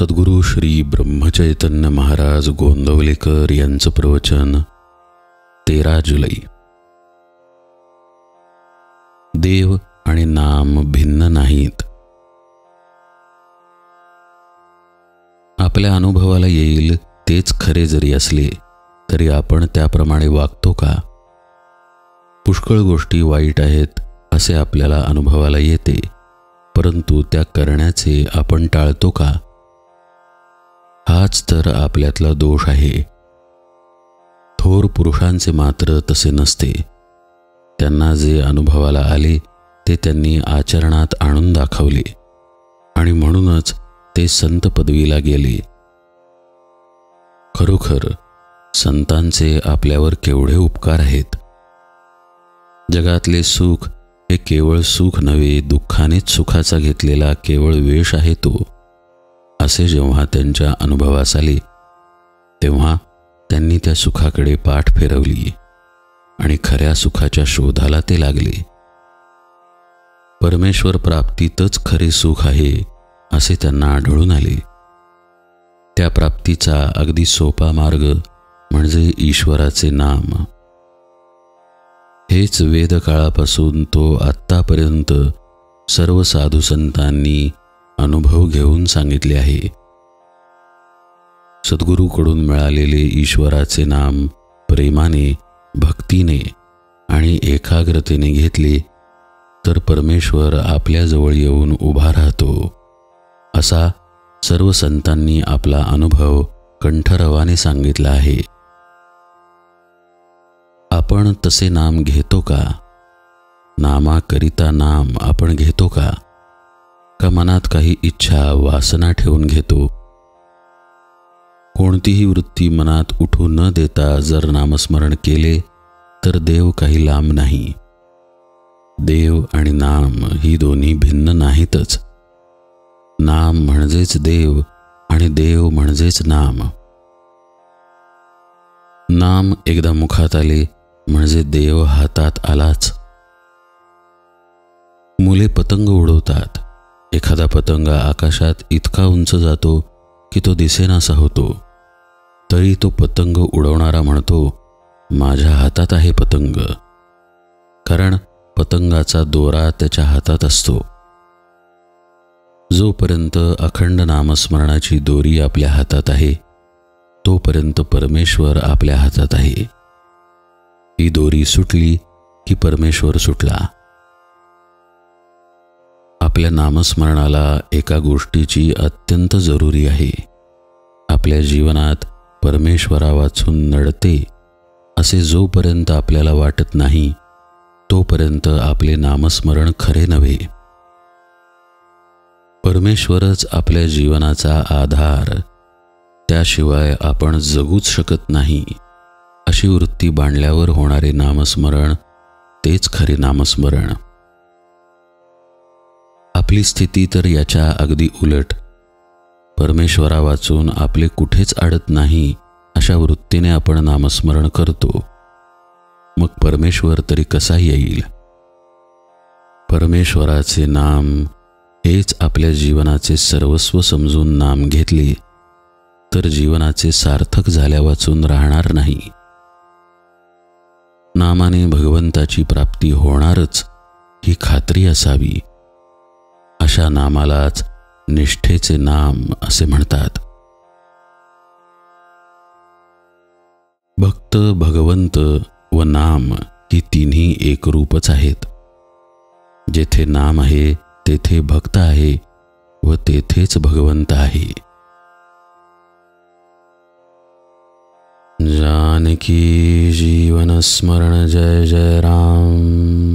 सद्गुरू श्री ब्रह्मचैतन्य महाराज गोंदवलेकर यांचं प्रवचन 13 जुलै. देव आणि नाम भिन्न नाहीत. आपल्या अनुभवाला येईल तेच खरे जरी असले तरी आपण त्याप्रमाणे वागतो का? पुष्कळ गोष्टी वाईट आहेत असे आपल्याला अनुभवाला येते, परंतु त्या करण्याचे आपण टाळतो का? हाच तर आपल्यातला दोष आहे. थोर पुरुषांचे मात्र तसे नसते. त्यांना जे अनुभवाला आले ते त्यांनी आचरणात आणून दाखवले आणि म्हणूनच ते संत पदवीला गेले. खरोखर संतांचे आपल्यावर केवढे उपकार आहेत. जगातले सुख हे केवळ सुख नव्हे, दुःखानेच सुखाचा घेतलेला केवळ वेश आहे तो, असे जेव्हा त्यांच्या अनुभवास आले तेव्हा त्यांनी त्या सुखाकडे पाठ फिरवली आणि खऱ्या सुखाच्या शोधाला ते लागले. परमेश्वर प्राप्तीतच खरे सुख आहे असे त्यांना आढळून आले. त्या प्राप्तीचा अगदी सोपा मार्ग म्हणजे ईश्वराचे नाम. हेच वेदकाळापासून तो आत्तापर्यंत सर्व साधू संतांनी अनुभव घेऊन सांगितले आहे. सद्गुरूकडून मिळालेले ईश्वराचे नाम प्रेमाने, भक्तीने आणि एकाग्रतेने घेतले तर परमेश्वर आपल्याजवळ येऊन उभा राहतो, असा सर्व संतांनी आपला अनुभव कंठरवाने सांगितला आहे. आपण तसे नाम घेतो का? नामाकरिता नाम आपण घेतो का? का मनात काही इच्छा वासना ठेवून घेतो? कोणतीही वृत्ती मनात उठू न देता जर नामस्मरण केले तर देव काही लांब नाही. देव आणि नाम ही दोन्ही भिन्न नाहीतच. नाम म्हणजेच देव आणि देव म्हणजेच नाम. नाम एकदा मुखात आले म्हणजे देव हातात आलाच. मुले पतंग उडवतात. एखादा पतंग आकाशात इतका उंच जातो की तो दिसेनासा होतो, तरी तो पतंग उडवणारा म्हणतो, माझ्या हातात आहे पतंग. कारण पतंगाचा दोरा त्याच्या हातात असतो. जोपर्यंत अखंड नामस्मरणाची दोरी आपल्या हातात आहे तोपर्यंत परमेश्वर आपल्या हातात आहे. ही दोरी सुटली की परमेश्वर सुटला. आपल्या नामस्मरणाला एका गोष्टीची अत्यंत जरुरी आहे. आपल्या जीवनात परमेश्वरा वाचून नडते असे जोपर्यंत आपल्याला वाटत नाही तोपर्यंत आपले नामस्मरण खरे नव्हे. परमेश्वरच आपल्या जीवनाचा आधार, त्याशिवाय आपण जगूच शकत नाही अशी वृत्ती बांधल्यावर होणारे नामस्मरण तेच खरे नामस्मरण. आपली स्थिती तर याच्या अगदी उलट. परमेश्वरा वाचून आपले कुठेच अडत नाही अशा वृत्तीने आपण नामस्मरण करतो. मग परमेश्वर तरी कसा येईल? परमेश्वराचे नाम हेच आपल्या जीवनाचे सर्वस्व समजून नाम घेतले तर जीवनाचे सार्थक झाल्या वाचून राहणार नाही. नामाने भगवंताची प्राप्ती होणारच ही खात्री असावी. अशा नामालाच निष्ठेचे नाम असे म्हणतात. भक्त, भगवंत व नाम ही तिन्ही एकरूपच आहेत. जेथे नाम आहे तेथे भक्त आहे व तेथेच भगवंत आहे. जानकी जीवन स्मरण जय जय राम.